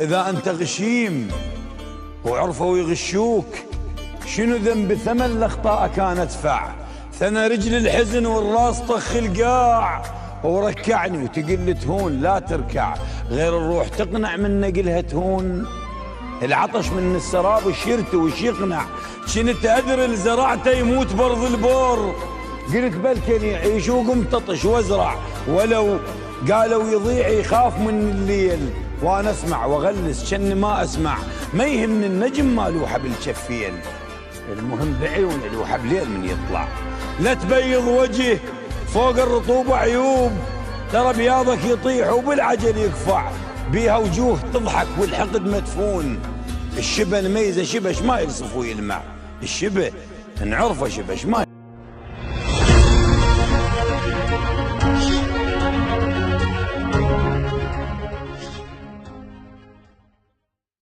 إذا أنت غشيم وعرفوا يغشوك، شنو ذنب ثمن الأخطاء كان أدفع؟ ثنى رجل الحزن والراس طخ القاع، وركعني وتقل تهون لا تركع، غير الروح تقنع من نقلها تهون. العطش من السراب وشيرته وش يقنع؟ شنت أدري الزرعته يموت برض البور، قلت بلكن يعيش وقمت أطش وازرع، ولو قالوا يضيع يخاف من الليل، وانا اسمع واغلس شن ما اسمع، ما يهمني النجم ما لوحه بالشفين، المهم بعيون لوحه بليل من يطلع. لا تبيض وجه فوق الرطوبه عيوب، ترى بياضك يطيح وبالعجل يقفع، بيها وجوه تضحك والحقد مدفون. الشبه الميزه شبش ما يلصف ويلمع، الشبه نعرفه شبش ما